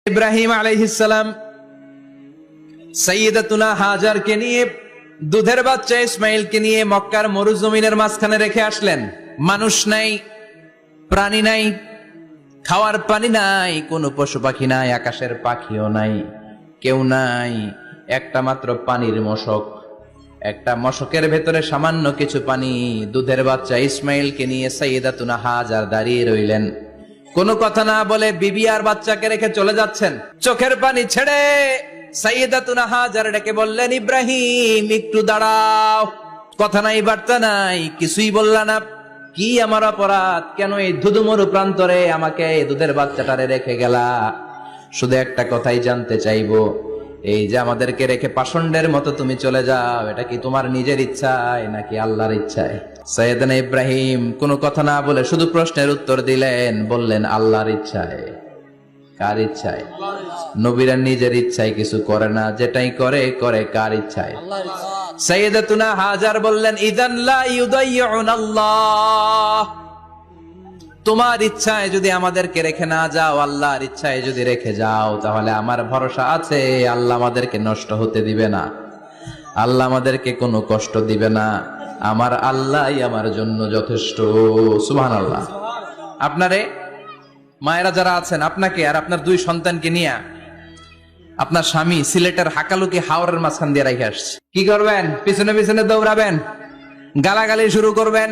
ইব্রাহিম আলাইহিস সালাম সাইয়্যিদাতুনা হাজারকে নিয়ে দুধের বাচ্চা ইসমাইলকে নিয়ে মক্কার মরুজমিনের মাঝখানে রেখে আসলেন। মানুষ নাই, প্রাণী নাই, খাওয়ার পানি নাই, কোনো পশু পাখি নাই, আকাশের পাখিও নাই, কেউ নাই, একটা মাত্র পানির মশক। একটা মশকের ভেতরে সামান্য কিছু পানি। দুধের বাচ্চা ইসমাইলকে নিয়ে সাইয়্যিদাতুনা হাজার দাঁড়িয়ে রইলেন। কোনো কথা না বলে বিবি আর বাচ্চাকে রেখে চলে যাচ্ছেন। চোখের পানি ছেড়ে সাইয়্যিদাতুনা হাজার ডেকে বললেন, ইব্রাহিম একটু দাঁড়াও। কথা নাই, বার্তা নাই, কিছুই বললা না। কি আমার অপরাধ? কেন এই ধুধুমরু প্রান্তরে আমাকে দুধের বাচ্চাটারে রেখে গেলা? শুধু একটা কথাই জানতে চাইবো, এই যে আমাদেরকে রেখে পাষণ্ডের মতো তুমি চলে যাও, এটা কি তোমার নিজের ইচ্ছায় নাকি আল্লাহর ইচ্ছায়? সাইয়েদনা ইব্রাহিম কোনো কথা না বলে শুধু প্রশ্নের উত্তর দিলেন, বললেন আল্লাহর ইচ্ছায়। কার ইচ্ছায়? নবীরা নিজের ইচ্ছায় কিছু করে না, যেটাই করে করে কার ইচ্ছায়? সাইয়্যিদাতুনা হাজার বললেন, ইযান লা ইউদাইয়ুনাল্লাহ। তোমার ইচ্ছায় যদি আমাদেরকে রেখে না যাও, আল্লাহর ইচ্ছায় যদি রেখে যাও, তাহলে আমার ভরসা আছে আল্লাহ আমাদেরকে নষ্ট হতে দিবে না, আল্লাহ আমাদেরকে কোনো কষ্ট দিবে না। আমার আল্লাহই আমার জন্য যথেষ্ট। সুবহানাল্লাহ। আপনারে মায়েরা যারা আছেন, আপনাকে আর আপনার দুই সন্তানকে নিয়ে আপনার স্বামী সিলেটের হাকালুকি হাওরের মাঝখান দিয়ে রেখে আসছে। কি করবেন? পিছনে পিছনে দৌড়াবেন, গালাগালি শুরু করবেন।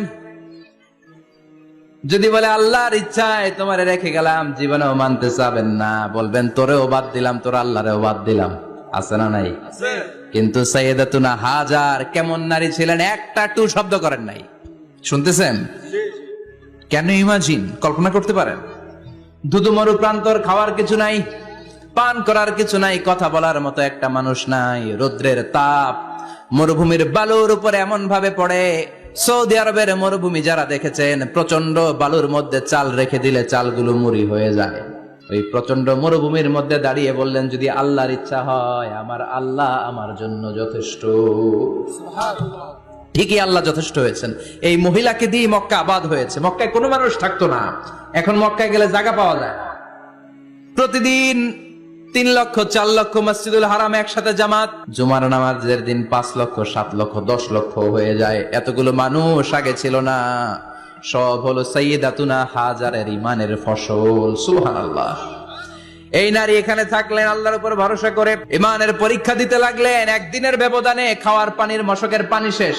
যদি বলে আল্লাহর ইচ্ছায় তোমারে রেখে গেলাম, জীবনেও মানতে চাবেন না, বলবেন তোরেও বাদ দিলাম, তোর আল্লাহরেও বাদ দিলাম। আছে না নাই? কিন্তু সাইয়্যিদাতুনা হাজার কেমন নারী ছিলেন, একটা টু শব্দ করেন নাই। শুনতেছেন? কেন ইমাজিন, কল্পনা করতে পারেন? ধুধুমরু প্রান্তর, খাওয়ার কিছু নাই, পান করার কিছু নাই, কথা বলার মতো একটা মানুষ নাই। রৌদ্রের তাপ মরুভূমির বালুর উপরে এমন ভাবে পড়ে, সৌদি আরবের মরুভূমি যারা দেখেছেন, প্রচন্ড বালুর মধ্যে চাল রেখে দিলে চালগুলো মুড়ি হয়ে যায়। ওই প্রচন্ড মরুভূমির মধ্যে দাঁড়িয়ে বললেন, যদি আল্লাহর ইচ্ছা হয়, আমার আল্লাহ আমার জন্য যথেষ্ট। ঠিকই আল্লাহ যথেষ্ট হয়েছেন। এই মহিলাকে দিয়ে মক্কা আবাদ হয়েছে। মক্কায় কোনো মানুষ থাকতো না, এখন মক্কায় গেলে জায়গা পাওয়া যায়। প্রতিদিন 3 লক্ষ 4 লক্ষ মসজিদুল হারাম একসাথে জামাত। জুমার নামাজের দিন 5 লক্ষ 7 লক্ষ 10 লক্ষ হয়ে যায়। এতগুলো মানুষ আগে ছিল না। সব হলো সাইয়্যিদাতুনা হাজারের ইমানের ফসল। সুবহানাল্লাহ। এই নারী এখানে থাকলেন আল্লাহর উপর ভরসা করে, ইমানের পরীক্ষা দিতে লাগলেন। একদিনের ব্যবধানে খাওয়ার পানির মশকের পানি শেষ।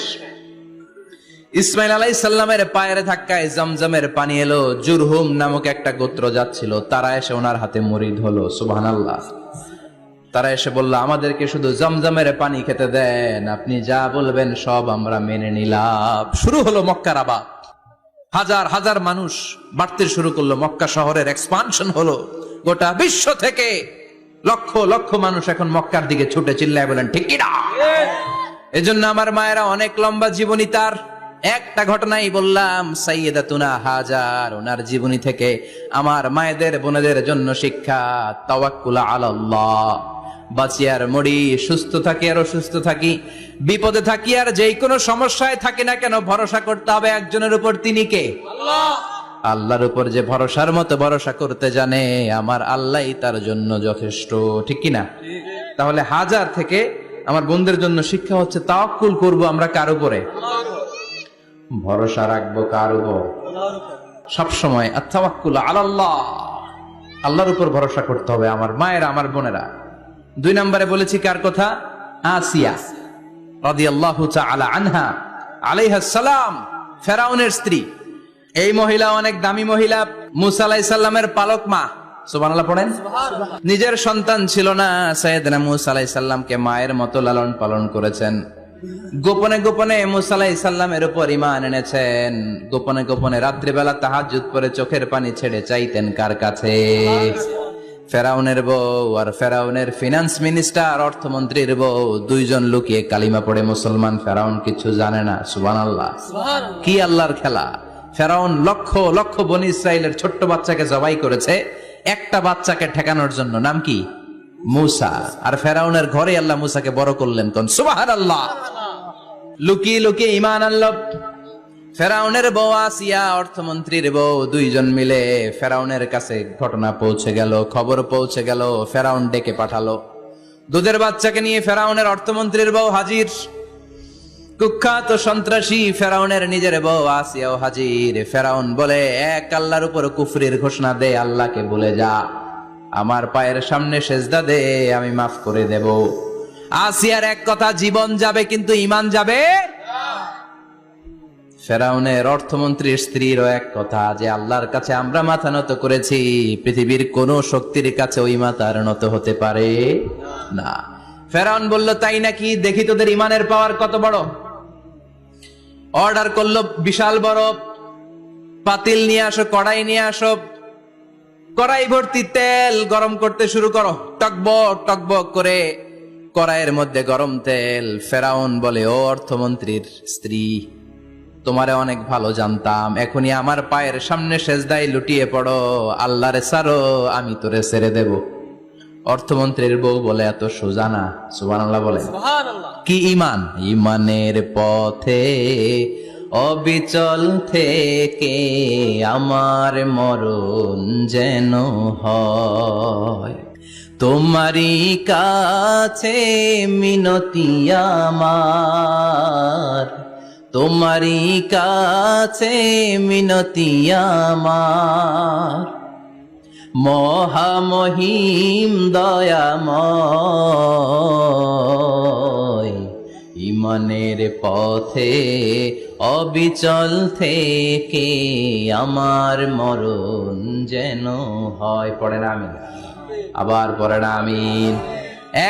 ইসমাইল আলাইহিস সালামের পায়ের ধাক্কায় জমজমের পানি এলো। জুরহুম নামক একটা গোত্র যাচ্ছিল, তারা এসে ওনার হাতে মুরিদ হলো। সুবহানাল্লাহ। তারা এসে বলল, আমাদেরকে শুধু জমজমের পানি খেতে দেন, আপনি যা বলবেন সব আমরা মেনে নিলাম। শুরু হলো মক্কার আবাদ। হাজার হাজার মানুষ বাড়তে শুরু করলো। মক্কা শহরের এক্সপানশন হলো। গোটা বিশ্ব থেকে লক্ষ লক্ষ মানুষ এখন মক্কার দিকে ছুটে চিল্লায় বলেন, ঠিক কি না? এজন্য আমার মায়েরা অনেক লম্বা জীবনী। তার একটা ঘটনাই বললাম, সাইয়্যিদাতুনা হাজার, ওনার জীবনী থেকে আমার মায়েদের বোনেদের জন্য শিক্ষা। তাওয়াক্কুল আলাল্লাহ। বাঁচি আর মরি, সুস্থ থাকি আর অসুস্থ থাকি, বিপদে থাকি আর যেই কোনো সমস্যায় থাকি না কেন, ভরসা করতে হবে একজনের উপর। তিনি কে? আল্লাহ। আল্লাহর উপর যে ভরসার মতো ভরসা করতে জানে, আমার আল্লাহই তার জন্য যথেষ্ট। ঠিক কিনা? তাহলে হাজার থেকে আমার বোনদের জন্য শিক্ষা হচ্ছে, তাওয়াক্কুল করব আমরা কার উপরে? ভরসা রাখবো কার উপর? সবসময় আত-তাওয়াক্কুল আলাল্লাহ, আল্লাহর উপর ভরসা করতে হবে আমার মায়েরা, আমার বোনেরা। 2 নম্বরে বলেছি কার কথা? আসিয়া রাদিয়াল্লাহু তাআলা আনহা আলাইহা সালাম, ফেরাউনের স্ত্রী। এই মহিলা অনেক দামি মহিলা, মুসা আলাইহিস সালামের পালক মা। সুবহানাল্লাহ পড়েন। নিজের সন্তান ছিল না, সাইয়েদনা মুসা আলাইহিস সালামকে মায়ের মতো লালন পালন করেছেন। গোপনে গোপনে মুসা আলাইহিস সালামের উপর ঈমান এনেছেন। গোপনে গোপনে রাত্রিবেলা তাহাজ্জুদ পড়ে চোখের পানি ছেড়ে চাইতেন কার কাছে? ফেরাউনের বউ আর ফেরাউনের ফিনান্স মিনিস্টার, অর্থমন্ত্রীর বউ, 2 জন লুকিয়ে কালিমা পড়ে মুসলমান। ফেরাউন কিছু জানে না। সুবহানাল্লাহ। কি আল্লাহর খেলা! ফেরাউন লক্ষ লক্ষ বনি ইসরাইলের ছোট্ট বাচ্চাকে জবাই করেছে একটা বাচ্চাকে ঠেকানোর জন্য। নাম কি? মুসা। আর ফেরাউনের ঘরে আল্লাহ মুসাকে বড় করলেন। কোন? সুবহানাল্লাহ। লুকিয়ে লুকিয়ে ঈমান আনলো। ফেরাউনের বউ আসিয়া অর্থমন্ত্রীর বউ দুইজন মিলে ফেরাউনের কাছে ঘটনা পৌঁছে গেল, খবর পৌঁছে গেল। ফেরাউন ডেকে পাঠালো দুধের বাচ্চাকে নিয়ে। ফেরাউনের অর্থমন্ত্রীর বউ হাজির, কুখ্যাত সন্ত্রাসী ফেরাউনের নিজের বউ আসিয়াও হাজির। ফেরাউন বলে, এক আল্লাহর উপর কুফরির ঘোষণা দে, আল্লাহকে বলে যা, আমার পায়ের সামনে সেজদা দে, আমি মাফ করে দেব। আসিয়ার এক কথা, জীবন যাবে কিন্তু ঈমান যাবে। ফেরাউনের অর্থমন্ত্রীর স্ত্রীরও এক কথা, যে আল্লাহর কাছে আমরা মাথা নত করেছি, পৃথিবীর কোন শক্তির কাছে ওই মাথার নত হতে পারে না। ফেরাউন বলল, তাই নাকি? দেখি তোদের ঈমানের পাওয়ার কত বড়। অর্ডার করলো, বিশাল বড় পাতিল নিয়ে আসো, কড়াই নিয়ে আসো, কড়াই ভর্তি তেল গরম করতে শুরু করো। টকবক টকবক করে কড়াইয়ের মধ্যে গরম তেল। ফেরাউন বলে, ও অর্থমন্ত্রীর স্ত্রী, তোমারে অনেক ভালো জানতাম, এখনই আমার পায়ের সামনে সেজদায় লুটিয়ে পড়ো, আল্লাহরে ছাড়ো, আমি তোরে ছেড়ে দেব। অর্থমন্ত্রীর বউ বলে, এত সোজা না। সুবহানাল্লাহ বলে। কি ঈমান? ঈমানের পথে অবিচল থেকে আমার মরণ যেন হয়, তোমারই কাছে মিনতি আমার, তোমারই কাছে মিনতি আমার, মহামহিম দয়াময়, ঈমানের পথে অবিচল থেকে আমার মরণ যেন হয়। পড়েন আমিন। আবার পড়েন আমিন।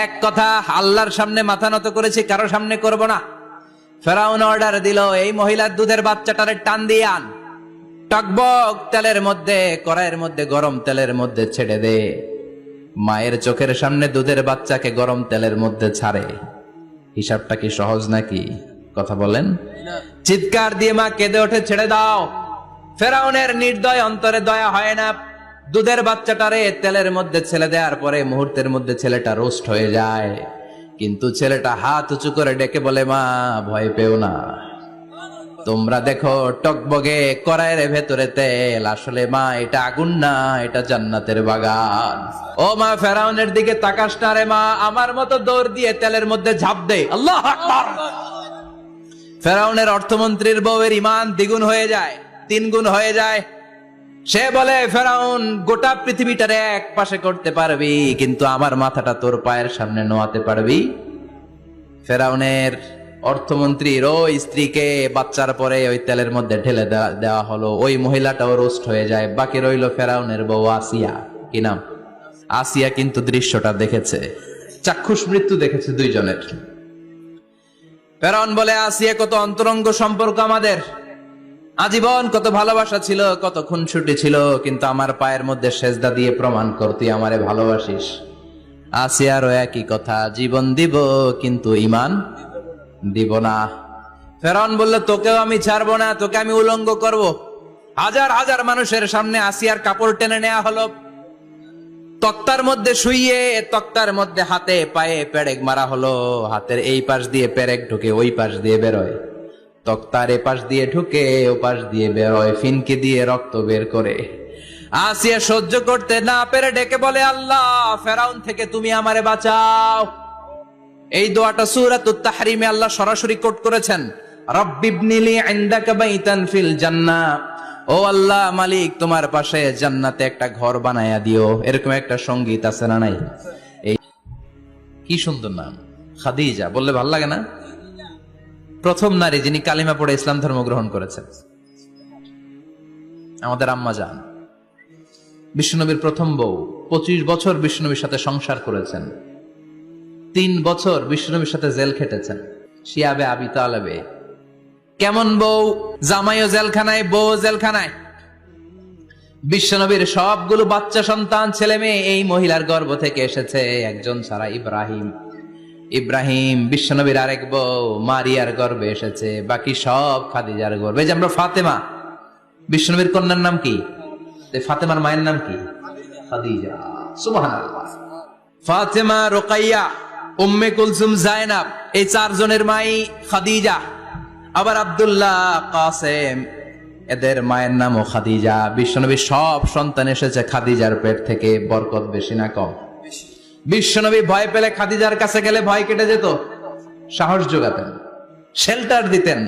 এক কথা, আল্লাহর সামনে মাথা নত করেছি, কারো সামনে করব না। ফেরাউন অর্ডার দিল, এই মহিলার দুধের বাচ্চাটারে টান দিয়ে আন, টকবক তেলের মধ্যে, কড়াইয়ের মধ্যে গরম তেলের মধ্যে ছেড়ে দে। মায়ের চোখের সামনে দুধের বাচ্চাকে গরম তেলের মধ্যে ছাড়ে। হিসাবটা কি সহজ নাকি? কথা বলেন। চিৎকার দিয়ে মা কেঁদে ওঠে, ছেড়ে দাও। ফেরাউনের নির্দয় অন্তরে দয়া হয় না। দুধের বাচ্চাটারে তেলের মধ্যে ছেড়ে দেওয়ার পরে মুহূর্তের মধ্যে ছেলেটা রোস্ট হয়ে যায়। কিন্তু ছেলেটা হাত উঁচু করে ডেকে বলে, মা ভয় পেও না, তোমরা দেখো টকবগে কড়াইয়ের ভেতরে তেল, আসলে মা এটা আগুন না, এটা জান্নাতের বাগান। ও মা, ফেরাউনের দিকে তাকাস না রে মা, আমার মতো দৌড় দিয়ে তেলের মধ্যে ঝাঁপ দে। আল্লাহু আকবার। ফেরাউনের অর্থমন্ত্রীর বউয়ের ঈমান দ্বিগুণ হয়ে যায়, 3 গুণ হয়ে যায়। সে বলে, ফেরাউন, গোটা পৃথিবীটারে এক পাশে করতে পারবি, কিন্তু আমার মাথাটা তোর পায়ের সামনে নোয়াতে পারবি? ফেরাউনের অর্থমন্ত্রীর ওই স্ত্রীকে বাচ্চার পরে ওই তেলের মধ্যে ঢেলে দেওয়া হলো। ওই মহিলাটাও রোস্ট হয়ে যায়। বাকি রইল ফেরাউনের বউ আসিয়া। কি নাম? আসিয়া কিন্তু দৃশ্যটা দেখেছে, চাক্ষুষ মৃত্যু দেখেছে দুইজনের। ফেরাউন বলে, আসিয়া, কত অন্তরঙ্গ সম্পর্ক আমাদের, আজীবন কত ভালোবাসা ছিল, কত খুনসুটি ছিল, কিন্তু আমার পায়ের মধ্যে সেজদা দিয়ে প্রমাণ কর তুই আমারে ভালোবাসিস। আসিয়ারও একই কথা, জীবন দিব কিন্তু ঈমান দিব না। ফেরাউন বলল, তোকেও আমি ছাড়বো না, তোকে আমি উলঙ্গ করব। হাজার হাজার মানুষের সামনে আসিয়ার কাপড় টেনে নেওয়া হলো, তক্তার মধ্যে শুইয়ে তক্তার মধ্যে হাতে পায়ে পেরেক মারা হলো। হাতের এই পাশ দিয়ে পেরেক ঢুকে ওই পাশ দিয়ে বেরোয়, তক্তার এ পাশ দিয়ে ঢুকে ও পাশ দিয়ে বেরোয়, ফিনকে দিয়ে রক্ত বের করে। আসিয়া সহ্য করতে না পেরে ডেকে বলে, আল্লাহ, ফেরাউন থেকে তুমি আমারে বাঁচাও। এই দোয়াটা সূরাতুত তাহরিমে আল্লাহ সরাসরি কোট করেছেন, রব্বিবনিলি ইনদাকা বাইতান ফিল জান্নাহ, ও আল্লাহ মালিক, তোমার পাশে জান্নাতে একটা ঘর বানায়া দিও। এরকম একটা সঙ্গীত আছে না নাই? এই কি সুন্দর নাম, খাদিজা। বললে ভাল লাগে না? প্রথম নারী যিনি কালিমা পড়ে ইসলাম ধর্ম গ্রহণ করেছেন, আমাদের আম্মা জান, বিশ্বনবীর প্রথম বউ। 25 বছর বিশ্বনবীর সাথে সংসার করেছেন, 3 বছর বিশ্বনবীর সাথে জেল খেটেছেন, শিয়াবে আবি তালেবে। কেমন বউ? জামাইও জেলখানায়, বউ জেলখানায়। বিশ্বনবীর সবগুলো বাচ্চা সন্তান, ছেলে মেয়ে এই মহিলার গর্ভ থেকে এসেছে, একজন ছাড়া, ইব্রাহিম। ইব্রাহিম বিশ্বনবীর আরেক বউ মারিয়ার গর্ভে এসেছে, বাকি সব খাদিজার গর্ভে। যে আমরা ফাতেমা, বিশ্বনবীর কন্যার নাম কি? ফাতেমার মায়ের নাম কি? খাদিজা। সুবহানাল্লাহ। ফাতেমা, রোকাইয়া, উম্মে কুলসুম, জায়নাব, এই 4 জনের মাই খাদিজা। আবার আব্দুল্লাহ, কাসেম, এদের মায়ের নামও খাদিজা। বিশ্বনবী সব সন্তান এসেছে খাদিজার পেট থেকে। বরকত বেশি না কম? বিশ্বনবী ভয় পেলে খাদিজার কাছে গেলে ভয় কেটে যেত, সাহস যোগাতেন, শেল্টার দিতেন,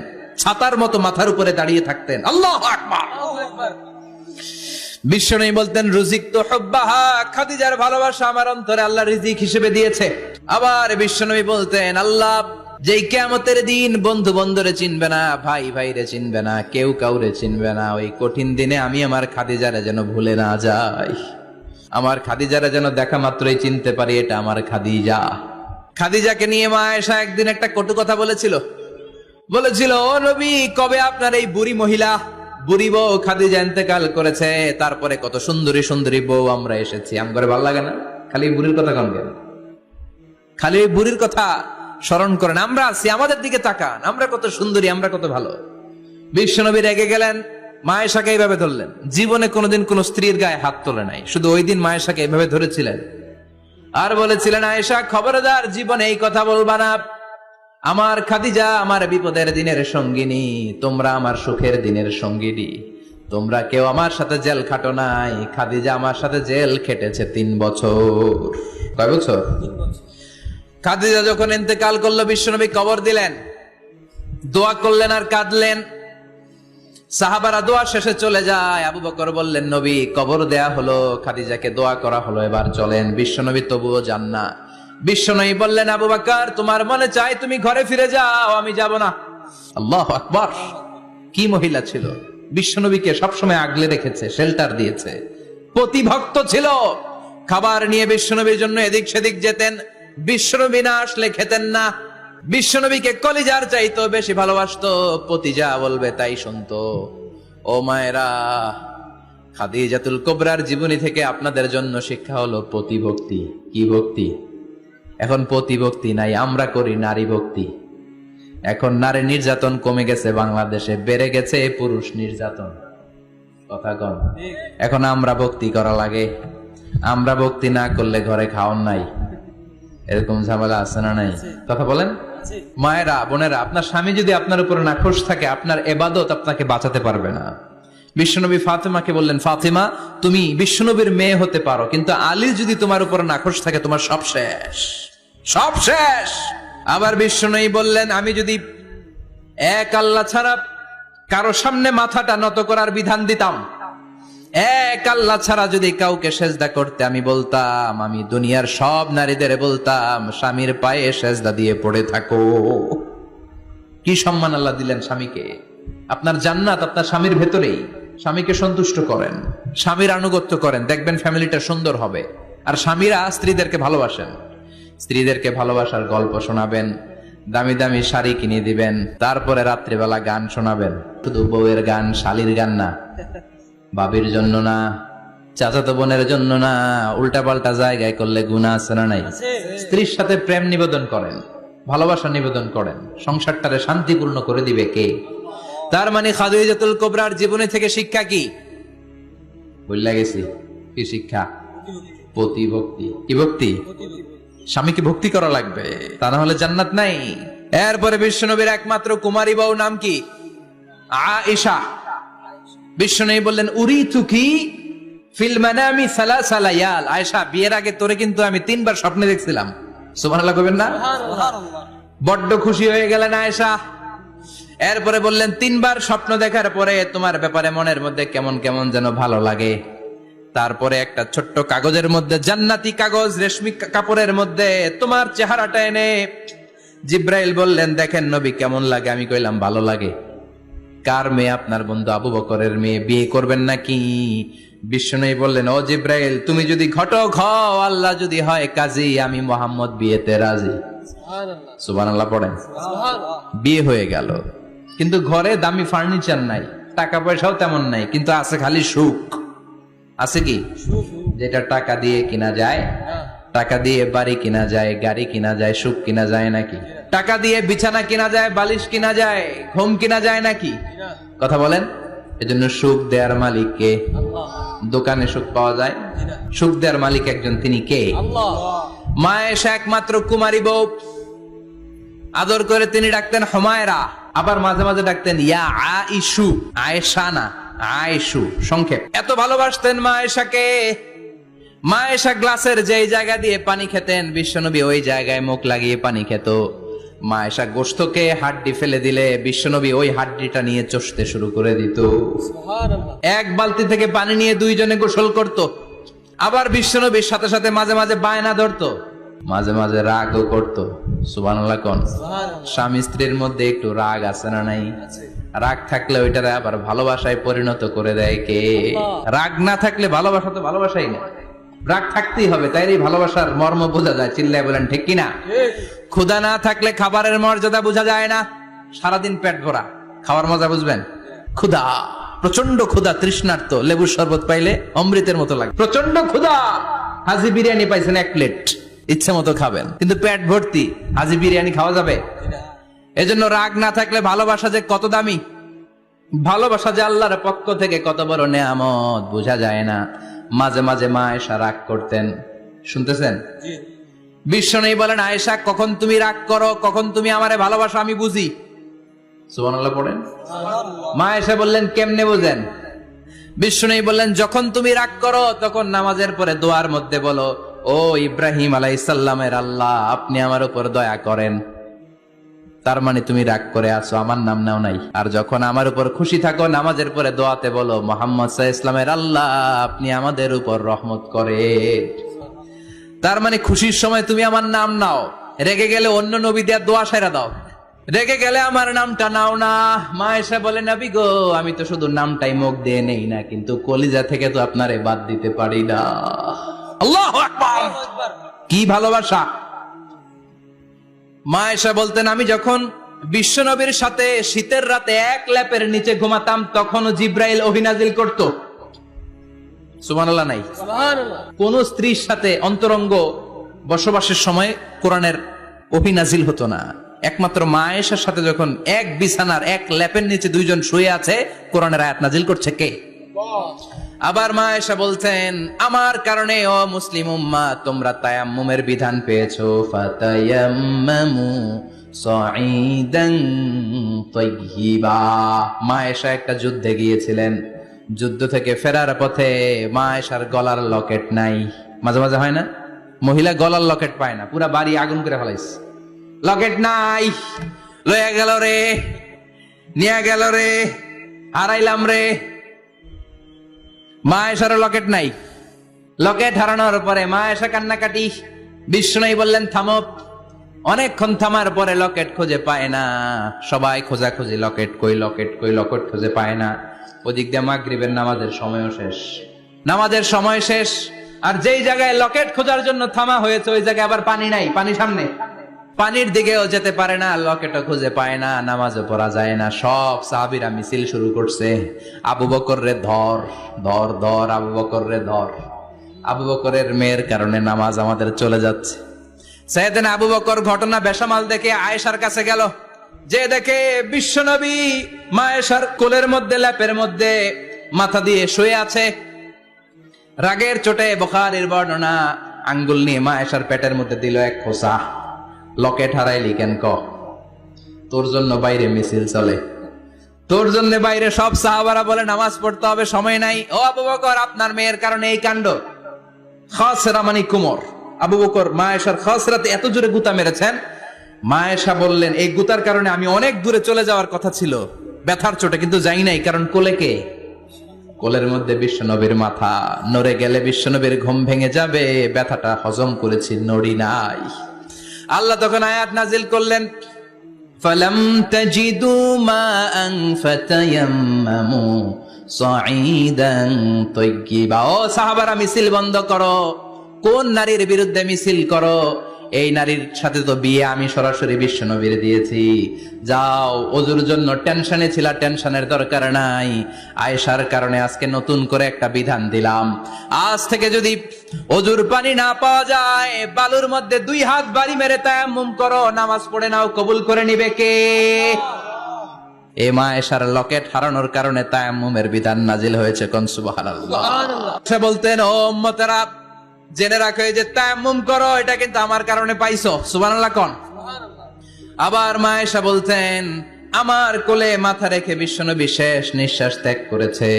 ছাতার মতো মাথার উপরে দাঁড়িয়ে থাকতেন। আল্লাহু আকবার। বিশ্বনবী বলতেন রুজিক তো হুব্বাহা, খাদিজার ভালোবাসা আমার অন্তরে আল্লাহ রিজিক হিসেবে দিয়েছে। আবার বিশ্বনবী বলতেন আল্লাহ যেই কিয়ামতের দিন বন্ধু বন্ধুরে চিনবে না, ভাই ভাইরে চিনবে না, কেউ কাউরে চিনবে না, ওই কঠিন দিনে আমি আমার খাদিজারে যেন ভুলে না যাই, আমার খাদিজারে যেন দেখা মাত্রই চিনতে পারি এটা আমার খাদিজা। খাদিজাকে নিয়ে মা আয়েশা একদিন একটা কটু কথা বলেছিল। ও নবী, কবে আপনার এই বুড়ি মহিলা, বুড়ি বউ খাদিজা ইন্তেকাল করেছে, তারপরে কত সুন্দরী সুন্দরী বউ আমরা এসেছি, আম করে ভালো লাগে না? খালি বুড়ির কথা কন কেন? খালি ওই বুড়ির কথা স্মরণ করেন। আমরা আছি, আমাদের দিকে তাকান, আমরা কত সুন্দরী, আমরা কত ভালো। বিশ্বনবী রেগে গেলেন, মা আয়েশাকে এইভাবে ধরলেন। জীবনে কোনোদিন কোন স্ত্রীর গায়ে হাত তোলে নাই, শুধু ওই দিন মা আয়েশাকে এইভাবে ধরেছিলেন আর বলেছিলেন আয়েশা খবরদার জীবনে এই কথা বলবা না, আমার খাদিজা আমার বিপদের দিনের সঙ্গিনী, তোমরা আমার সুখের দিনের সঙ্গিনী, তোমরা কেউ আমার সাথে জেল খাটো নাই, খাদিজা আমার সাথে জেল খেটেছে 3 বছর। কয় বছর? খাদিজা যখন ইন্তেকাল করলো, বিশ্বনবী কবর দিলেন, দোয়া করলেন আর কাঁদলেন। সাহাবারা দোয়া শেষে চলে যায়। আবু বকর বললেন নবী কবর দেয়া হলো, খাদিজাকে দোয়া করা হলো, এবার চলেন। বিশ্বনবী তবুও যান না। বিশ্বনবী বললেন আবু বকর তোমার মনে চাই তুমি ঘরে ফিরে যাও, আমি যাব না। আল্লাহু আকবার। কি মহিলা ছিল! বিশ্বনবীকে সবসময় আগলে রেখেছে, শেল্টার দিয়েছে, প্রতিভক্ত ছিল। খাবার নিয়ে বিশ্বনবীর জন্য এদিক সেদিক যেতেন, বিশ্বনবী না আসলে খেতেন না। বিশ্বনবীকে কলিজার চাইতো বেশি ভালোবাসতো, পতি যা বলবে তাই শুনতো। ও মায়েরা, খাদিজাতুল কুবরার জীবনী থেকে আপনাদের জন্য শিক্ষা হলো প্রতিভক্তি। কি ভক্তি? এখন প্রতিভক্তি নাই, আমরা করি নারী ভক্তি। এখন নারী নির্যাতন কমে গেছে বাংলাদেশে, বেড়ে গেছে পুরুষ নির্যাতন। কথা কন। এখন আমরা ভক্তি করা লাগে, আমরা ভক্তি না করলে ঘরে খাওয়ান নাই, এরকম ঝামেলা আছে না নাই? কথা বলেন। মায়েরা, বোনেরা, আপনার স্বামী যদি আপনার উপর নাখোশ থাকে, আপনার ইবাদত আপনাকে বাঁচাতে পারবে না। বিশ্বনবী ফাতেমাকে বললেন ফাতেমা তুমি বিশ্বনবীর মেয়ে হতে পারো, কিন্তু আলী যদি তোমার উপর নাখোশ থাকে তোমার সব শেষ, সব শেষ। আবার বিশ্বনবী বললেন আমি যদি এক আল্লাহ ছাড়া কারো সামনে মাথাটা নত করার বিধান দিতাম, এক আল্লাহ ছাড়া যদি কাউকে সেজদা করতে আমি বলতাম, আমি দুনিয়ার সব নারীদের বলতাম স্বামীর পায়ে সেজদা দিয়ে পড়ে থাকো। কি সম্মান আল্লাহ দিলেন স্বামীকে! আপনার জান্নাত আপনার স্বামীর ভেতরেই। স্বামীকে সন্তুষ্ট করেন, স্বামীর আনুগত্য করেন, দেখবেন ফ্যামিলিটা সুন্দর হবে। আর স্বামীরা স্ত্রীদেরকে ভালোবাসেন, স্ত্রীদেরকে ভালোবাসার গল্প শোনাবেন, দামি দামি শাড়ি কিনে দিবেন, তারপরে রাত্রিবেলা গান শোনাবেন। শুধু বউয়ের গান, শালীর গান না, বাবির জন্য না, চাচাতো বোনের জন্য না, উল্টা পাল্টা জায়গায় করলে গুনাহ আছে না নাই? স্ত্রীর সাথে প্রেম নিবেদন করেন, ভালোবাসা নিবেদন করেন, সংসারটারে শান্তিপূর্ণ করে দিবে কে? তার মানে খাদিজাতুল কুবরার জীবনী থেকে শিক্ষা কি? ভুলে গেছি। কি শিক্ষা? প্রতিভক্তি। কি ভক্তি? স্বামীকে ভক্তি করা লাগবে, তা না হলে জান্নাত নাই। এরপরে বিশ্বনবীর একমাত্র কুমারী বউ নাম কি? আয়েশা। বিশ্বনবী বললেন উরিতুকি ফিল মানামি সালাসা লায়াল। আয়েশা, বিয়ের আগে তোরে কিন্তু আমি 3 বার স্বপ্নে দেখছিলাম। সুবহানাল্লাহ কইবেন না? বড্ড খুশি হয়ে গেলেন আয়েশা। এরপরে বললেন 3 বার স্বপ্ন দেখার পরে তোমার ব্যাপারে মনের মধ্যে কেমন কেমন যেন ভালো লাগে। তারপরে একটা ছোট্ট কাগজের মধ্যে, জান্নাতি কাগজ, রেশমি কাপড়ের মধ্যে তোমার চেহারাটা এনে জিব্রাইল বললেন দেখেন নবী কেমন লাগে। আমি কইলাম ভালো লাগে। কার মেয়ে? আপনার বন্ধু আবু বকরের মেয়ে। বিয়ে করবেন নাকি? বিশ্বনবী বললেন ও জিব্রাইল তুমি যদি ঘটক হও, আল্লাহ যদি হয় কাজী, আমি মুহাম্মদ বিয়েতে রাজি। সুবহানাল্লাহ পড়েন। বিয়ে হয়ে গেল, কিন্তু ঘরে দামি ফার্নিচার নাই, টাকা পয়সাও তেমন নাই, কিন্তু আছে খালি সুখ। আছে কি? যেটা টাকা দিয়ে কিনা যায়, টাকা দিয়ে বাড়ি কিনা যায়, গাড়ি কিনা যায়, সুখ কিনা যায় নাকি? টাকা দিয়ে বিছানা কিনা যায়, বালিশ কিনা যায়, ঘুম কিনা যায় নাকি? কথা বলেন। এজন্য সুখ দেয়ার মালিক কে? দোকানে সুখ পাওয়া যায়? সুখ দেয়ার মালিক একজন, তিনি কে? মা আয়েশা একমাত্র কুমারী বউ, আদর করে তিনি ডাকতেন হুমায়রা। আবার মাঝে মাঝে ডাকতেন ইয়া আইশু, আয়েশা না, আয়েশু সংক্ষেপ। এত ভালোবাসতেন মা আয়েশাকে। মা আয়েশা গ্লাসের যেই জায়গা দিয়ে পানি খেতেন বিশ্বনবী ওই জায়গায় মুখ লাগিয়ে পানি খেত। মা আয়েশা গোশতকে হাড্ডি ফেলে দিলে বিশ্বনবী ওই হাড্ডিটা নিয়ে চষতে শুরু করে দিত। এক বালতি থেকে পানি নিয়ে দুইজনে গোসল করত। আবার বিশ্বনবীর সাথে সাথে মাঝে মাঝে বায়না ধরতো, মাঝে মাঝে রাগও করতো। সুবহানাল্লাহ কোন? স্বামী স্ত্রীর মধ্যে একটু রাগ আছে না নাই? রাগ থাকলে ওইটারে আবার ভালোবাসায় পরিণত করে দেয় কে? রাগ না থাকলে ভালোবাসা তো ভালোবাসাই না, রাগ থাকতেই হবে, তাই এই ভালোবাসার মর্ম বোঝা যায়। চিল্লায় বলেন ঠিক কিনা? ক্ষুধা না থাকলে খাবারের মর্যাদা বোঝা যায় না। সারাদিন পেট ভরা খাওয়ার মজা বুঝবেন? ক্ষুধা, প্রচন্ড ক্ষুধা, তৃষ্ণার্ত, লেবুর শরবত পাইলে অমৃতের মতো লাগে। প্রচন্ড ক্ষুধা, হাজি বিরিয়ানি পাইছেন 1 প্লেট, ইচ্ছে মতো খাবেন, কিন্তু পেট ভর্তি, হাজি বিরিয়ানি খাওয়া যাবে? এজন্য রাগ না থাকলে ভালোবাসা যে কত দামি, ভালোবাসা যে আল্লাহর পক্ষ থেকে কত বড় নেয়ামত বোঝা যায় না। মাঝে মাঝে মা আয়েশা রাগ করতেন, শুনতেছেন? বিশ্বনবী বলেন, আয়েশা কখন তুমি রাগ করো, কখন তুমি আমারে ভালোবাসো আমি বুঝি। সুবহানাল্লাহ পড়েন। মা আয়েশা বললেন, কেমনে বুঝেন? বিশ্বনবী বললেন, যখন তুমি রাগ করো তখন নামাজের পরে দোয়ার মধ্যে বলো, ও ইব্রাহিম আলাইহিস সালামের আল্লাহ, আপনি আমার উপর দয়া করেন। তার মানে তুমি রাগ করে আছো, আমার নাম নাও নাই। আর যখন আমার উপর খুশি থাকো নামাজের পরে দোয়াতে বলো, মুহাম্মদ সাল্লাল্লাহু আলাইহি ওয়াসাল্লামের আল্লাহ, আপনি আমাদের উপর রহমত করেন। তার মানে খুশির সময় তুমি আমার নাম নাও, রেগে গেলে অন্য নবী দেয়া দোয়া সাইরা দাও, রেগে গেলে আমার নামটা নাও না। মা আয়েশা বলে, নবী গো, আমি তো শুধু নামটাই মুখ দিয়ে নেই না, কিন্তু কলিজা থেকে তো আপনারে বাদ দিতে পারি না। আল্লাহু আকবার! কি ভালোবাসা! মা আয়েশা বলতেন, আমি যখন বিশ্বনবীর সাথে শীতের রাতে এক ল্যাপের নিচে ঘুমাতাম তখনও জিব্রাইল ওহী নাজিল করত। সুবহানাল্লাহ নাই? কোন স্ত্রীর সাথে অন্তরঙ্গ বসবাসের সময় কোরআনের ওহী নাজিল হতো না। একমাত্র মা আয়েশার সাথে যখন এক বিছানার এক ল্যাপের নিচে দুইজন শুয়ে আছে, কোরআনের আয়াত নাজিল করছে কে? আবার মা আয়েশা বলতেন, আমার কারণে ও মুসলিম উম্মাহ তোমরা তায়াম্মুমের বিধান পেয়েছো। ফাতায়াম্মামু সাঈদান তাইয়্যিবা। মা আয়েশা একটা যুদ্ধে গিয়েছিলেন, যুদ্ধ থেকে ফেরার পথে মা আয়েশার গলার লকেট নাই। মাঝে মাঝে হয় না, মহিলা গলার লকেট পায় না, পুরা বাড়ি আগুন করে ফেলাইছে, লকেট নাই, লয়ে গেল রে, নিয়ে গেল রে, হারাইলাম রে। মা আয়েশার লকেট নাই। লকেট হারানোর পরে মা আয়েশা কান্নাকাটি। বিশ্বনবী বললেন, থামো। অনেকক্ষণ থামার পরে লকেট খুঁজে পায় না, সবাই খোঁজাখুঁজি, লকেট কই, লকেট কই, লকেট খুঁজে পায় না। ওদিক দিয়ে মাগরিবের নামাজের সময়ও শেষ, নামাজের সময় শেষ। আর যেই জায়গায় লকেট খোঁজার জন্য থামা হয়েছে ওই জায়গায় আবার পানি নাই, পানি সামনে, পানির দিকেও যেতে পারে না, লকেটও খুঁজে পায় না, নামাজও পড়া যায় না। সব সাহাবীরা মিছিল শুরু করছে, আবু বকর রে ধর, ধর ধর, আবু বকর রে ধর। আবু বকরের মেয়ের কারণে নামাজ আমাদের চলে যাচ্ছে। সাইয়েদনা আবু বকর ঘটনা বেসামাল দেখে আয়েশার কাছে গেল, যে দেখে বিশ্বনবী মা আয়েশার কোলের মধ্যে, ল্যাপের মধ্যে মাথা দিয়ে শুয়ে আছে। রাগের চোটে বুখারীর বর্ণনা, আঙ্গুল নিয়ে মা আয়েশার পেটের মধ্যে দিল এক খোঁচা। লকেট হারাইলি কেন? ক, তোর জন্য বাইরে মিছিল চলে, তোর জন্য বাইরে সব সাহাবারা বলে নামাজ পড়তে হবে, সময় নাই। ও আবু বকর, আপনার মেয়ের কারণে এই কাণ্ড। খাসরা মানে কুমর। আবু বকর মা আয়েশার খাসরাতে এত জোরে গুতা মেরেছেন, মা আয়েশা বললেন, এই গুতার কারণে আমি অনেক দূরে চলে যাওয়ার কথা ছিল ব্যথার চোটে, কিন্তু যাই নাই, কারণ কোলে কে? কোলের মধ্যে বিশ্বনবীর মাথা, নড়ে গেলে বিশ্বনবীর ঘুম ভেঙে যাবে, ব্যথাটা হজম করেছি, নড়ি নাই। আল্লাহ তখন আয়াত নাজিল করলেন, ফালাম তাজিদু মাআন ফাতায়াম্মামু সাঈদান তাইয়্যিবা। ও সাহাবারা, মিছিল বন্ধ করো। কোন নারীর বিরুদ্ধে মিছিল করো? এই নারীর সাথে তো বিয়ে আমি সরাসরি বিশ্বনবীর দিয়েছি। যাও, ওজুর জন্য টেনশনে ছিলা, টেনশনের দরকার নাই। আয়েশার কারণে আজকে নতুন করে একটা বিধান দিলাম, আজ থেকে যদি ওজুর পানি না পাওয়া যায়, বালুর মধ্যে 2 হাত বাড়ি মেরে তায়াম্মুম করো, নামাজ পড়ে নাও, কবুল করে নিবে কে? এ মা আয়েশার লকেট হারানোর কারণে তায়াম্মুমের বিধান নাজিল হয়েছে। কোন সুবহানাল্লাহ। সে বলতেন, ও উম্মতেরা, জেনে রাখো, এই যে তায়াম্মুম করো, এটা কিন্তু আমার কারণে পাইছো। সুবহানাল্লাহ কোন? আবার মা আয়েশা বলতেন, আমার কোলে মাথা রেখে বিশ্বনবী শেষ নিঃশ্বাস ত্যাগ করেছে।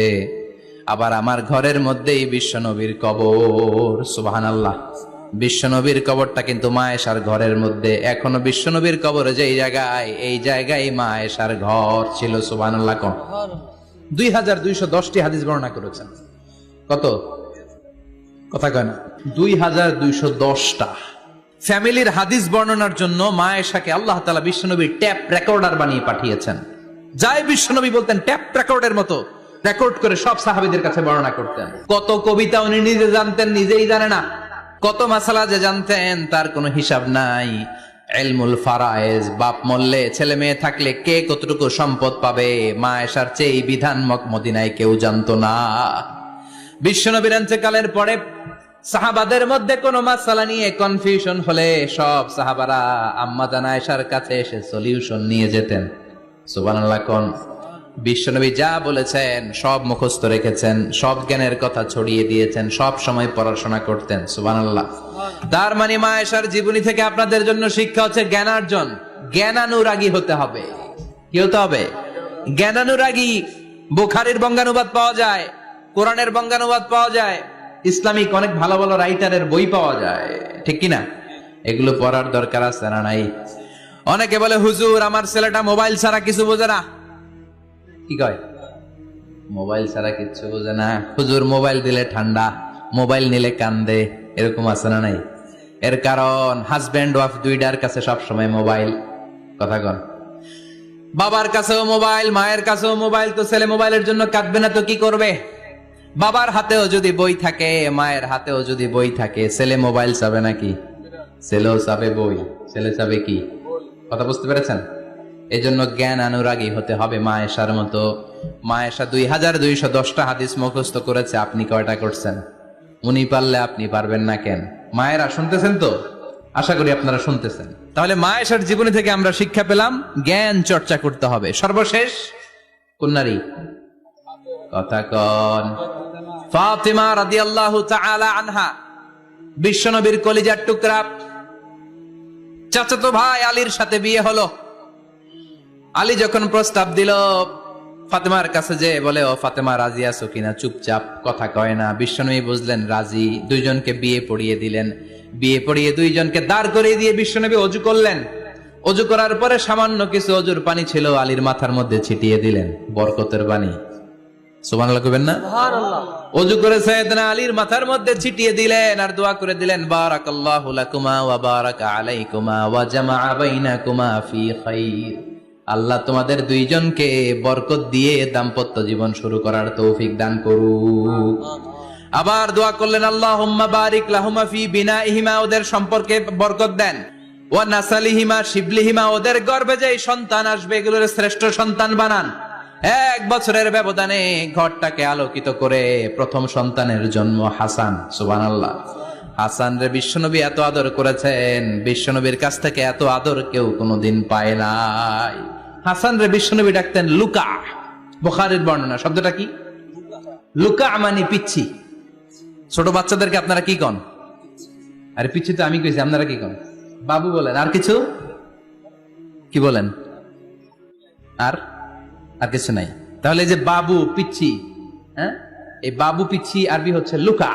আবার আমার ঘরের মধ্যেই বিশ্বনবীর কবর। সুবহানাল্লাহ। বিশ্বনবীর কবরটা কিন্তু মা আয়েশার ঘরের মধ্যে। এখনো বিশ্বনবীর কবর যেই জায়গায়, এই জায়গায় মা আয়েশার ঘর ছিল। সুবহানাল্লাহ। 2210টি হাদিস বর্ণনা করেছেন। কত? কথা কয় না। 2210টা ফ্যামিলির হাদিস বর্ণনার জন্য মা আয়েশাকে আল্লাহ তাআলা বিশ্বনবীর ট্যাপ রেকর্ডার বানিয়ে পাঠিয়েছেন। যাই বিশ্বনবী বলতেন ট্যাপ রেকর্ডের মতো রেকর্ড করে সব সাহাবীদের কাছে বর্ণনা করতেন। কত কবিতা উনি নিজে জানতেন, নিজেই জানে না। কত মাসালা যে জানতেন তার কোনো হিসাব নাই। ইলমুল ফারায়েজ, বাপ মরলে ছেলে মেয়ে থাকলে কে কতটুকু সম্পদ পাবে, মা আয়েশার চেয়ে এই বিধান মদিনায় কেউ জানতো না। বিশ্বনবীর ইন্তেকালের পরে সাহাবাদের মধ্যে কোনো মাসালা নিয়ে কনফিউশন হলে সব সাহাবারা আম্মা জান আয়েশার কাছে এসে সলিউশন নিয়ে যেতেন। সুবহানাল্লাহ। কোন বিশ্বনবী যা বলেছেন সব মুখস্থ রেখেছেন, সব জ্ঞানের কথা ছড়িয়ে দিয়েছেন, সব সময় পড়াশোনা করতেন। সুবহানাল্লাহ। তার মানে মা আয়েশার জীবনী থেকে আপনাদের জন্য শিক্ষা হচ্ছে জ্ঞানার্জন, জ্ঞানানুরাগী হতে হবে। কি হতে হবে? জ্ঞানানুরাগী। বুখারীর বঙ্গানুবাদ পাওয়া যায়, কোরআনের বঙ্গানুবাদ পাওয়া যায়, ইসলামিক অনেক ভালো ভালো রাইটারের বই পাওয়া যায়, ঠিক কিনা? এগুলো পড়ার দরকার আছে না নাই? অনেকে বলে হুজুর আমার ছেলেটা মোবাইল ছাড়া কিছু বোঝে না। কি কয়? মোবাইল ছাড়া কিচ্ছু বোঝে না। হুজুর মোবাইল দিলে ঠান্ডা, মোবাইল নিলে কান্দে, এরকম আছে না নাই? এর কারণ হাজব্যান্ড ওয়াইফ দুইটার কাছে সবসময় মোবাইল। কথা কন। বাবার কাছেও মোবাইল, মায়ের কাছেও মোবাইল। তো ছেলে মোবাইলের জন্য কাঁদবে না তো কি করবে? বাবার হাতেও যদি বই থাকে, মায়ের হাতেও যদি বই থাকে, ছেলে মোবাইল চাবে নাকি? ছেলেও চাবে বই, ছেলে চাবে কি? কথা বুঝতে পেরেছেন? এই জন্য জ্ঞান অনুরাগী হতে হবে মা আয়েশার মতো। মা আয়েশা 2210টা হাদিস মুখস্থ করেছে, আপনি কয়টা করছেন? উনি পারলে আপনি পারবেন না কেন? মায়েরা শুনতেছেন তো? আশা করি আপনারা শুনতেছেন। তাহলে মা আয়েশার জীবনী থেকে আমরা শিক্ষা পেলাম জ্ঞান চর্চা করতে হবে। সর্বশেষ কোন নারী? কথা কন। ফাতিমা রাদিয়াল্লাহু তাআলা আনহা, বিশ্বনবীর কলিজার টুকরা। চাচাতো ভাই আলীর সাথে বিয়ে হলো। আলী যখন প্রস্তাব দিল ফাতেমার কাছে, যে বলে ও ফাতেমা রাজি আছো কিনা? চুপচাপ, কথা কয় না। বিশ্বনবী বুঝলেন রাজি, দুইজনকে বিয়ে পড়িয়ে দিলেন। বিয়ে পড়িয়ে দুইজনকে দাঁড় করিয়ে দিয়ে বিশ্বনবী ওযু করলেন। ওযু করার পরে সামান্য কিছু ওযুর পানি ছিল আলীর মাথার মধ্যে ছিটিয়ে দিলেন, বরকতের পানি। সুবহানাল্লাহ কইবেন না? সুবহানাল্লাহ। ওযু করে সাইয়েদনা আলীর মাথার মধ্যে ছিটিয়ে দিলেন আর দোয়া করে দিলেন, বারাকাল্লাহু লাকুমা ওয়া বারাকা আলাইকুমা ওয়া জামাআ বাইনাকুমা ফি খাইর। আল্লাহ তোমাদের দুইজনকে বরকত দিয়ে দাম্পত্য জীবন শুরু করার তৌফিক দান করুক। আবার দোয়া করলেন, আল্লাহুম্মা বারিক লাহুমা ফি বিনাইহিমা, ওদের সম্পর্কে বরকত দেন। ওয়া নাসালিহিমা, শিবলিহিমা, ওদের গর্ভে যে সন্তান আসবে এগুলোর শ্রেষ্ঠ সন্তান বানান। 1 বছরের ব্যবধানে ঘরটাকে আলোকিত করে প্রথম সন্তানের জন্ম হাসান। সুবহানাল্লাহ। হাসান রে বিশ্বনবী এত আদর করেছেন, বিশ্বনবীর কাছ থেকে এত আদর কেউ কোনোদিন পায় নাই। হাসান রে বিশ্বনবী ডাকতেন লুকা। বুখারীর বর্ণনা। শব্দটা কি? লুকা মানে পিচ্ছি। ছোট বাচ্চাদেরকে আপনারা কি কন? আরে পিচ্ছি তো আমি কইছি, আপনারা কি কন? বাবু বলেন। আর কিছু কি বলেন? আর আর কিছু নাই। তাহলে যে বাবু পিচ্ছি, হ্যাঁ, এই বাবু পিচ্ছি আরবি হচ্ছে লুকা।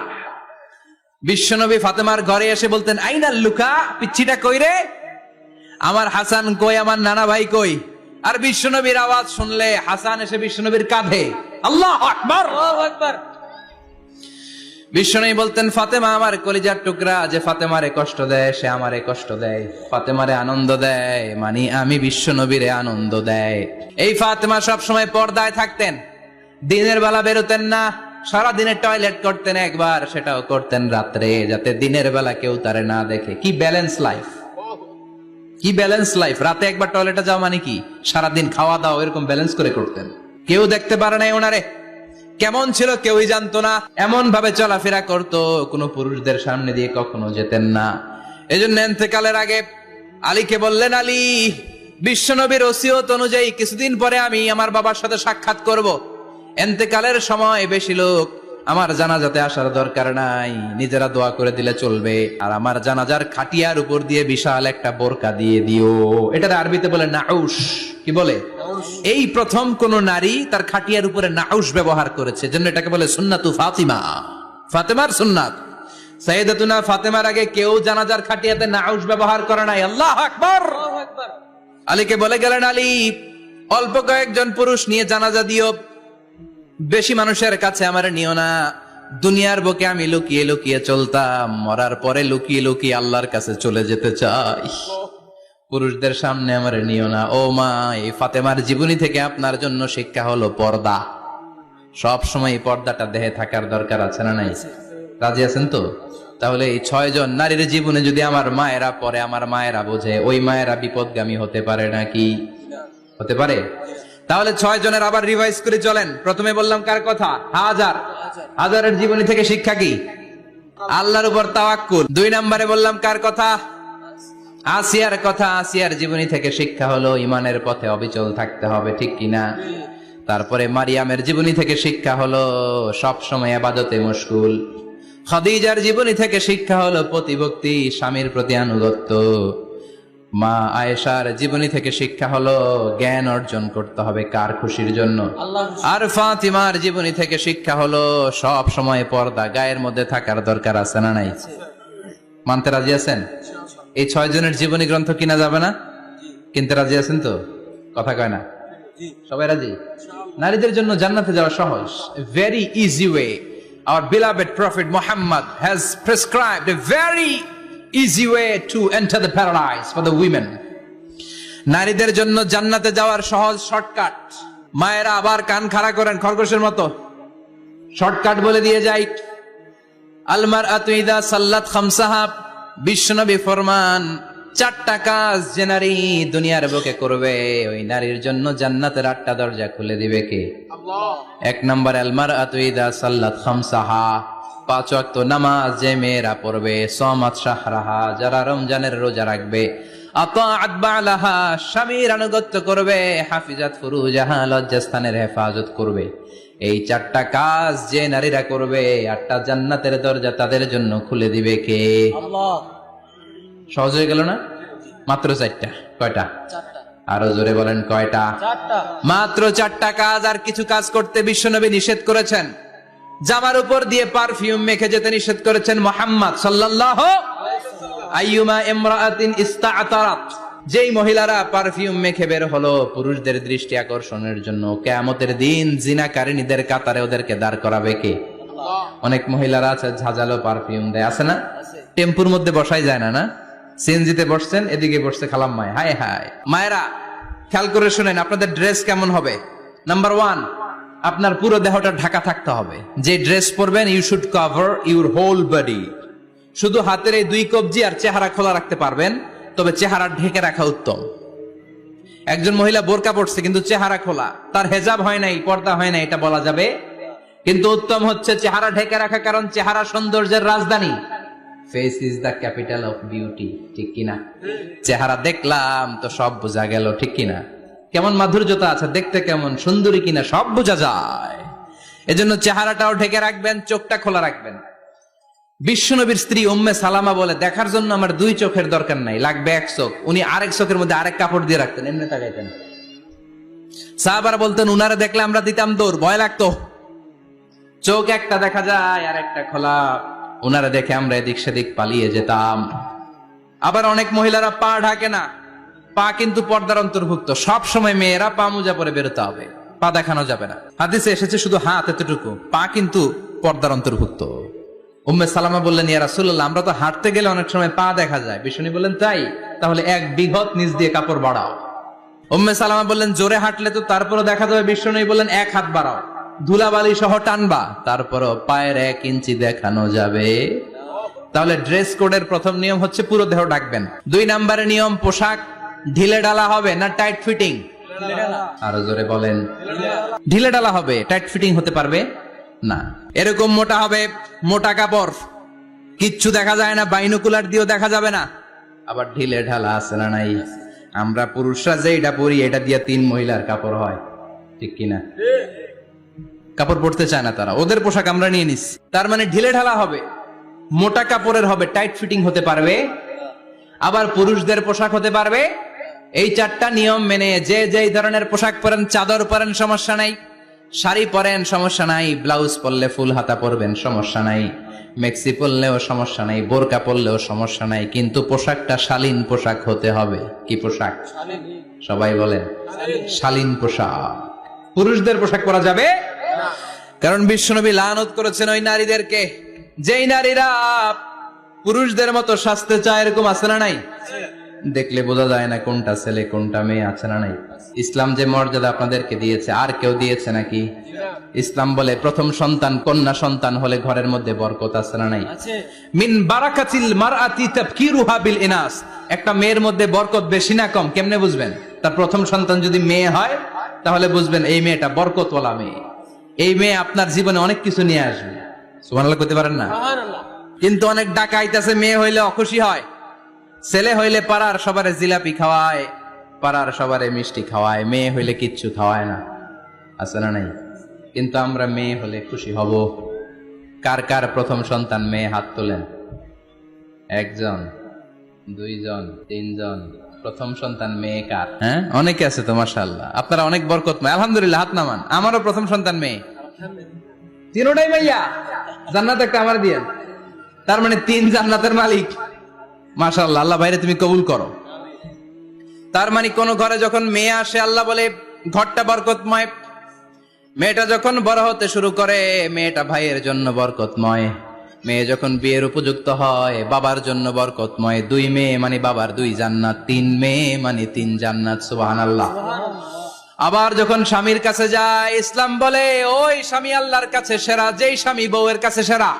বিশ্বনবী ফাতেমার ঘরে এসে বলতেন, আইনাল লুকা, পিচ্ছিটা কই রে? আমার হাসান কই, আমার নানা ভাই কই? আর বিশ্বনবীর আওয়াজ শুনলে হাসান এসে বিশ্বনবীর কাঁধে। আল্লাহু আকবার, আল্লাহু আকবার। বিশ্বনবী বলতেন, ফাতেমা আমার কলিজার টুকরা, যে ফাতেমারে কষ্ট দেয় সে আমারে কষ্ট দেয়, ফাতেমারে আনন্দ দেয় মানে আমি বিশ্বনবীরে আনন্দ দেয়। এই ফাতেমা সব সময় পর্দায় থাকতেন, দিনের বেলা বেরোতেন না, সারা দিনে টয়লেট করতেন একবার, সেটাও করতেন রাত্রে, যাতে দিনের বেলা কেউ তারে না দেখে। কি ব্যালেন্স লাইফ, কি ব্যালেন্স লাইফ। রাতে একবার টয়লেটে যাওয়া মানে কি সারাদিন খাওয়া দাওয়া এরকম ব্যালেন্স করে করতেন। কেউ দেখতে পারে নাই ওনারে কেমন ছিল, কেউই জানতো না। এমন ভাবে চলাফেরা করতো, কোনো পুরুষদের সামনে দিয়ে কখনো যেতেন না। এজন্য ইন্তেকালের আগে আলীকে বললেন, আলী, বিশ্বনবীর ওসিয়ত অনুযায়ী কিছুদিন পরে আমি আমার বাবার সাথে সাক্ষাৎ করব। ইন্তেকালের সময় বেশি লোক আমার জানাজাতে আসার দরকার নাই, নিজেরা দোয়া করে দিলে চলবে। আর আমার জানাজার খাটিয়ার উপর দিয়ে বিশাল একটা বোরকা দিয়ে দিও। এটার আরবিতে বলে নাউশ। কি বলে? এই প্রথম কোন নারী তার খাটিয়ার উপরে নাউশ ব্যবহার করেছে, জন্য এটাকে বলে সুন্নাতু ফাতিমা, ফাতেমার সুন্নাত। সাইয়েদাতুনা ফাতেমার আগে কেউ জানাজার খাটিয়াতে নাউশ ব্যবহার করে নাই। আল্লাহু আকবার। আলীকে বলে গেলেন, আলী অল্প কয়েকজন পুরুষ নিয়ে জানাজা দিও, বেশি মানুষের কাছে আমার নিও না। দুনিয়ার বুকে আমি লুকিয়ে লুকিয়ে চলতাম, মরার পরে লুকিয়ে লুকিয়ে আল্লাহর কাছে চলে যেতে চাই, পুরুষদের সামনে আমার নিও না। ও মা, এই ফাতেমার জীবনী থেকে আপনার জন্য শিক্ষা হলো পর্দা। সব সময় পর্দাটা দেহে থাকার দরকার আছে না নাই? রাজি আছেন তো? তাহলে এই 6 জন নারীর জীবনে যদি আমার মায়েরা পরে, আমার মায়েরা বোঝে, ওই মায়েরা বিপদগামী হতে পারে নাকি? হতে পারে। তাহলে 6 জনের আবার রিভাইজ করে চলেন। প্রথমে বললাম কার কথা? হাজারের জীবনী থেকে শিক্ষা কি? আল্লাহর উপর তাওয়াক্কুল। 2 নম্বরে বললাম কার কথা? আসিয়ার কথা। আসিয়ার জীবনী থেকে শিক্ষা হলো ইমানের পথে অবিচল থাকতে হবে, ঠিক কিনা? তারপরে মারিয়ামের জীবনী থেকে শিক্ষা হলো সব সময় ইবাদতে মশগুল। খাদিজার জীবনী থেকে শিক্ষা হলো প্রতিভক্তি, স্বামীর প্রতি আনুগত্য। মা আয়েশার জীবনী থেকে শিক্ষা হলো জ্ঞান অর্জন করতে হবে কার খুশির জন্য? আর ফাতিমার জীবনী থেকে শিক্ষা হলো সব সময় পর্দা গায়ের মধ্যে থাকার দরকার আছে না নাই? মানতে রাজি আছেন? এই 6 জনের জীবনী গ্রন্থ কিনা যাবে না? কিনতে রাজি আছেন তো? কথা কয় না? সবাই রাজি? নারীদের জন্য জান্নাতে যাওয়া সহজ, very easy way. Our beloved Prophet Muhammad has prescribed a very easy way to enter the paradise for the women. নারীদের জন্য জান্নাতে যাওয়ার সহজ শর্টকাট। মায়েরা আবার কান খাড়া করেন খরগোশের মতো, শর্টকাট বলে দিয়ে যাই। আল মারআতু ইযা সাল্লাত খামসাহা, বিশ্বনবী ফরমান 4টা কাজ যে নারী দুনিয়ার বুকে করবে, ওই নারীর জন্য জান্নাতের 8টা দরজা খুলে দিবে কে? আল্লাহ। 1 নম্বর, আল মারআতু ইযা সাল্লাত খামসাহা, 5 ওয়াক্ত নামাজ যে মেয়েরা পড়বে, সামাত শাহরাহা, যারা রমজানের রোজা রাখবে, আতাআত বালাহা, স্বামীর আনুগত্য করবে, হাফিজাত ফুরুজাহা, লজ্জাস্থানের হেফাজত করবে। এই 4টা কাজ যে নারীরা করবে, 8টা জান্নাতের দরজা তাদের জন্য খুলে দিবে কে? আল্লাহ। সহজ হয়ে গেল না? মাত্র 4টা। কয়টা? 4টা। আরো জোরে বলেন, কয়টা? 4টা। মাত্র 4টা কাজ। আর কিছু কাজ করতে বিশ্বনবী নিষেধ করেছেন। জামার উপর দিয়ে পারফিউম মেখে যেতে নিষেধ করেছেন মুহাম্মদ সাল্লাল্লাহু আলাইহি ওয়াসাল্লাম। আইয়ুমা ইমরাআতিন ইস্তাআতারাত, যেই মহিলারা পারফিউম মেখে বের হলো পুরুষদের দৃষ্টি আকর্ষণের জন্য, কিয়ামতের দিন জিনাকারিনীদের কাতারে ওদেরকে দাঁড় করাবে কে? আল্লাহ। অনেক মহিলারা আছে ঝাঁঝালো পারফিউম দেয়, আছে না? টেম্পুর মধ্যে বসাই যায় না, না? সিএনজিতে বসছেন, এদিকে বসছে খালাম্মায়, হায় হায়। মায়েরা খেয়াল করে শুনেন, আপনাদের ড্রেস কেমন হবে? নাম্বার 1, আপনার পুরো দেহটা ঢাকা থাকতে হবে। যে ড্রেস পরবেন, you should cover your whole body. শুধু হাতের এই 2 কবজি আর চেহারা খোলা রাখতে পারবেন, তবে চেহারা ঢেকে রাখা উত্তম। একজন মহিলা বোরকা পড়ছে কিন্তু চেহারা খোলা, তার হেজাব হয় নাই, পর্দা হয় নাই, এটা বলা যাবে? কিন্তু উত্তম হচ্ছে চেহারা ঢেকে রাখা, কারণ চেহারা সৌন্দর্যের রাজধানী। Face is the capital of beauty, ঠিক কিনা? চেহারা দেখলাম তো সব বোঝা গেল, ঠিক কিনা? কেমন মাধুর্যতা আছে, দেখতে কেমন সুন্দরী কিনা সব বোঝা যায়। এজন্য চেহারাটাও ঢেকে রাখবেন, চোখটা খোলা রাখবেন। বিশ্বনবীর স্ত্রী উম্মে সালামা বলে, দেখার জন্য আমার 2 চোখের দরকার নাই, লাগবে 1 চোখ। উনি আরেক চোখের মধ্যে আরেক কাপড় দিয়ে রাখতেন, এমনি তাকাইতেন। সাহাবারা বলতেন, উনারে দেখলে আমরা দিতাম দৌড়, ভয় লাগতো। চোখ একটা দেখা যায় আর একটা খোলা, উনারা দেখে আমরা এদিক সেদিক পালিয়ে যেতাম। আবার অনেক মহিলারা পা ঢাকে না, পা কিন্তু পর্দার অন্তর্ভুক্ত। সব সময় মেয়েরা পা মোজা পরে বেরোতে হবে, পা দেখানো যাবে না। হাদিসে এসেছে শুধু হাত এতটুকু, পা কিন্তু পর্দার অন্তর্ভুক্ত। উম্মে সালামা বললেন, ইয়া রাসূলুল্লাহ, আমরা তো হাঁটতে গেলে অনেক সময় পা দেখা যায়। বিষ্ণু বললেন, তাই? তাহলে 1 বিঘত নিচ দিয়ে কাপড় বাড়াও। উম্মে সালামা বললেন, জোরে হাঁটলে তো তারপরে দেখা যাবে। বিষ্ণু বললেন, 1 হাত বাড়াও, ধুলাবালি সহ টানবা, তারপরও পায়ের 1 ইঞ্চি দেখানো যাবে। তাহলে ড্রেস কোডের প্রথম নিয়ম হচ্ছে পুরো দেহ ঢাকবেন। 2 নম্বরে নিয়ম, পোশাক ঢিলে ঢালা হবে না টাইট ফিটিং? আরো জোরে বলেন। ঢিলে ঢালা হবে, টাইট ফিটিং হতে পারবে না। এরকম মোটা হবে, মোটা কাপড়, কিচ্ছু দেখা যায় না, বাইনোকুলার দিয়েও দেখা যাবে না। আবার ঢিলে ঢালা আছে না নাই? আমরা পুরুষরা যে এটা পরি, এটা দিয়ে 3 মহিলার কাপড় হয়, ঠিক কিনা? কাপড় পরতে চায় না তারা, ওদের পোশাক আমরা নিয়ে নিচ্ছি। তার মানে ঢিলে ঢালা হবে, মোটা কাপড়ের হবে, টাইট ফিটিং হতে পারবে, আবার পুরুষদের পোশাক হতে পারবে। এই চারটা নিয়ম মেনে যে যেই ধরনের পোশাক পরেন, চাদর পরেন সমস্যা নাই, শাড়ি পরেন সমস্যা নাই, ব্লাউজ পরলে ফুল হাতা পরবেন সমস্যা নাই, মেক্সি পরলেও সমস্যা নাই, বোরকা পরলেও সমস্যা নাই, কিন্তু পোশাকটা শালীন পোশাক হতে হবে। কি পোশাক? সবাই বলেন শালীন পোশাক। পুরুষদের পোশাক পরা যাবে, কারণ বিশ্বনবী লানত করেছেন ওই নারীদেরকে যেই নারীরা পুরুষদের মতো সাজতে চায়। এরকম আছে না নাই? দেখলে বোঝা যায় না কোনটা ছেলে কোনটা মেয়ে, আছে না নাই? ইসলাম যে মর্যাদা আপনাদেরকে দিয়েছে আর কেউ দিয়েছে নাকি? ইসলাম বলে প্রথম সন্তান কন্যা সন্তান হলে ঘরের মধ্যে বরকত, আছে না নাই? মিন বারাকাতিল মারআতি তাবকিরুহা বিল ইনাস। একটা মেয়ের মধ্যে বরকত বেশি না কম কেমনে বুঝবেন? তার প্রথম সন্তান যদি মেয়ে হয় তাহলে বুঝবেন এই মেয়েটা বরকতওয়ালা মেয়ে, এই মেয়ে আপনার জীবনে অনেক কিছু নিয়ে আসবে। সুবহানাল্লাহ কইতে পারেন না? কিন্তু অনেক ডাকাইতাছে, মেয়ে হইলে অখুশি হয়, ছেলে হইলে পাড়ার সবারে জিলাপি খাওয়ায়, পাড়ার সবারে মিষ্টি খাওয়ায়, মেয়ে হইলে কিচ্ছু খাওয়ায় না, আছে না নাই? কিন্তু আমরা মেয়ে হলে খুশি হব। কার কার প্রথম সন্তান মেয়ে? হাত তোলেন। একজন, দুইজন, তিনজন। প্রথম সন্তান মেয়ে কার? হ্যাঁ, অনেকে আছে তো মাশাআল্লাহ, আপনারা অনেক বরকতময়। আলহামদুলিল্লাহ, হাত নামান। আমারও প্রথম সন্তান মেয়ে। তিনটাই ভাইয়া, জান্নাত একটা আমার দিয়েন। তার মানে 3 জান্নাতের মালিক। মাশাআল্লাহ, আল্লাহ বাইরে তুমি কবুল করো। তার মানে কোন ঘরে যখন মেয়ে আসে আল্লাহ বলে ঘরটা বরকতময়। মেয়েটা যখন বড় হতে শুরু করে মেয়েটা ভাইয়ের জন্য বরকতময়। মেয়ে যখন বিয়ের উপযুক্ত হয় বাবার জন্য বরকতময়। 2 মেয়ে মানে বাবার 2 জান্নাত, 3 মেয়ে মানে 3 জান্নাত। সুবহানাল্লাহ। আবার যখন স্বামীর কাছে যায় ইসলাম বলে ওই স্বামী আল্লাহর কাছে সেরা, যেই স্বামী বউয়ের কাছে সেরা।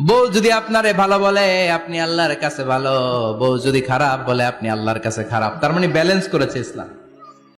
বউ যদি আপনারে ভালো বলে আপনি আল্লাহর কাছে ভালো, বউ যদি খারাপ বলে আপনি আল্লাহর কাছে খারাপ। তার মানে ব্যালেন্স করেছে ইসলাম।